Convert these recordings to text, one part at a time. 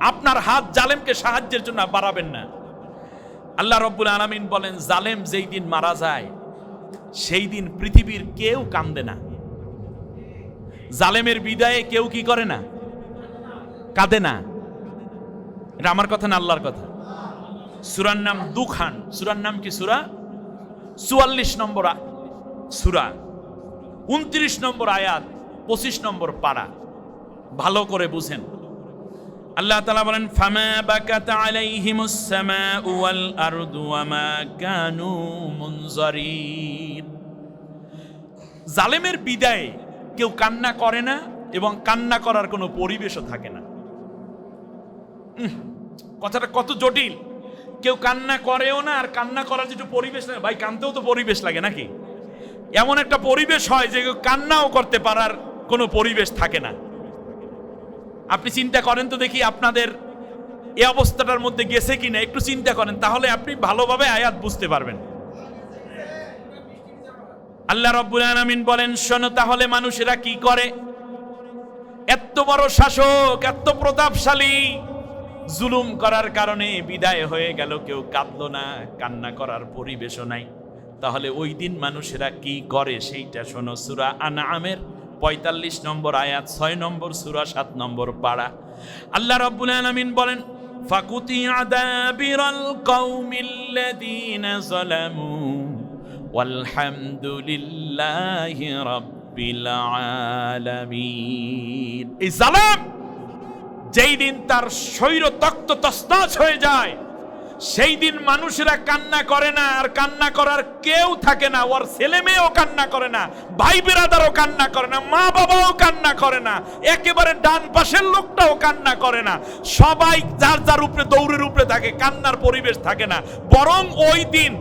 আপনার হাত জালেমকে সাহায্যের জন্য বাড়াবেন না। আল্লাহ রাব্বুল আলামিন বলেন, জালেম যেই দিন মারা যায় সেই দিন পৃথিবীর কেউ কান্দে না। জালেমের বিদায়ে কেউ কি করে না? কাঁদে না। এটা আমার কথা না, আল্লাহর কথা। সূরার নাম দুখান। সূরার নাম কি? সূরা 44 নম্বর সূরা, 29 নম্বর আয়াত, 25 নম্বর পারা। ভালো করে বুঝেন। আল্লাহ তাআলা বলেন, ফামা বাকাত আলাইহিমুস সামাউ ওয়াল আরদু ওয়া মা কানু মুনজারিন। জালেমের বিদায়ে কেউ কান্না করে না এবং কান্না করার কোনো পরিবেশও থাকে না। কথাটা কত জটিল। কেউ কান্না করেও না, আর কান্না করার যেটা পরিবেশ লাগে, ভাই কানতেও তো পরিবেশ লাগে নাকি? এমন একটা পরিবেশ হয় যে কান্নাও করতে পারার কোনো পরিবেশ থাকে না। আপনি চিন্তা করেন তো দেখি আপনাদের এই অবস্থাটার মধ্যে গেছে কিনা, একটু চিন্তা করেন, তাহলে আপনি ভালোভাবে আয়াত বুঝতে পারবেন। আল্লাহ রাব্বুল আলামিন বলেন, শোনো তাহলে মানুষেরা কি করে। এত বড় শাসক, এত প্রতাপশালী, জুলুম করার কারণে বিদায় হয়ে গেল, কেউ কাঁদলো না, কান্না করার পরিবেশও নাই। তাহলে ওই দিন মানুষেরা কি করে সেইটা শোনো। সূরা আনআমের 45 নম্বর আয়াত, 6 নম্বর সূরা, 7 নম্বর পারা। আল্লাহ রাব্বুল আলামিন বলেন, ফাকুতিয়া দাবিরাল কওমিল্লাযীনা যালামু ওয়ালহামদুলিল্লাহি রাব্বিল আলামিন। এই জালেম যেই দিন তার শরীর তক্ত তছনছ হয়ে যায়, সেই দিন মানুষেরা কান্না করে না, আর কান্না করার কেউ থাকে না। ওর ছেলে মেয়েও কান্না করে না, ভাই বেরাদারও কান্না করে না, মা বাবাও কান্না করে না, একেবারে ডান পাশের লোকটাও কান্না করে না। সবাই যার যার উপরে দৌড়ের উপরে থাকে, কান্নার পরিবেশ থাকে না। বরং ওই দিন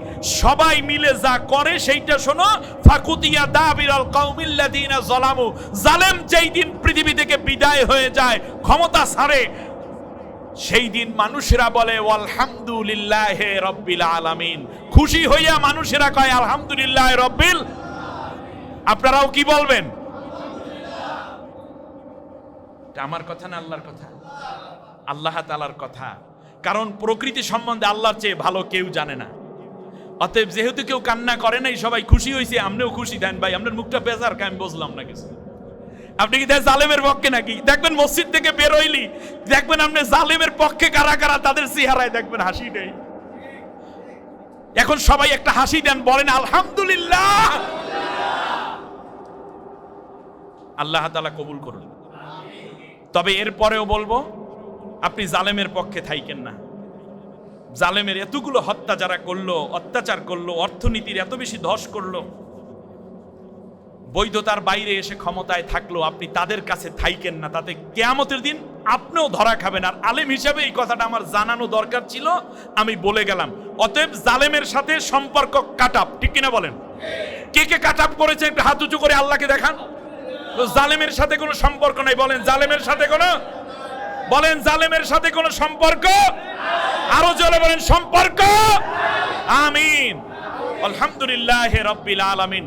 সবাই মিলে যা করে সেইটা শোনো। ফাকুতিয়া দাবিরাল কওমিল্লাযীনা যালামু। জালেম যেই দিন পৃথিবী থেকে বিদায় হয়ে যায়, ক্ষমতা ছাড়ে, সেই দিন মানুষেরা বলে আলহামদুলিল্লাহি রাব্বিল আলামিন। খুশি হইয়া মানুষেরা কয় আলহামদুলিল্লাহি রাব্বিল। আপনারাও কি বলবেন? এটা আমার কথা না আল্লাহর কথা? আল্লাহ তাআলার কথা। কারণ প্রকৃতি সম্বন্ধে আল্লাহর চেয়ে ভালো কেউ জানে না। অতএব যেহেতু কেউ কান্না করে নাই, সবাই খুশি হয়েছে, আপনিও খুশি দেন। ভাই আপনার মুখটা বেজার, আমি বুঝলাম না কিছু। আপনি কি জালেমের পক্ষে নাকি? দেখবেন মসজিদ থেকে বের হইলি দেখবেন আপনি জালেমের পক্ষে কারা কারা, তাদের চেহারায় দেখবেন হাসি নেই। এখন সবাই একটা হাসি দেন, বলেন আলহামদুলিল্লাহ। আল্লাহ তাআলা কবুল করুন। তবে এরপরেও বলবো, আপনি জালেমের পক্ষে থাইকেন না। জালেমের এতগুলো হত্যা যারা করলো, অত্যাচার করলো, অর্থনীতির এত বেশি ধস করলো, বৈধতার বাইরে এসে ক্ষমতায় থাকলো, আপনি তাদের কাছে থাইকেন না। তাতে কিয়ামতের দিন আপনিও ধরা খাবেন। আর আলেম হিসাবে এই কথাটা আমার জানানো দরকার ছিল, আমি বলে গেলাম। অতএব জালেমের সাথে সম্পর্ক কাটাপ, ঠিক কিনা বলেন? কে কে কাটাপ করেছে একটু হাত উঁচু করে আল্লাহকে দেখান। জালেমের সাথে কোনো সম্পর্ক নাই, বলেন জালেমের সাথে কোনো, বলেন জালেমের সাথে কোনো সম্পর্ক। আরো জোরে বলেন সম্পর্ক। আমিন। আলহামদুলিল্লাহি রাব্বিল আলামিন।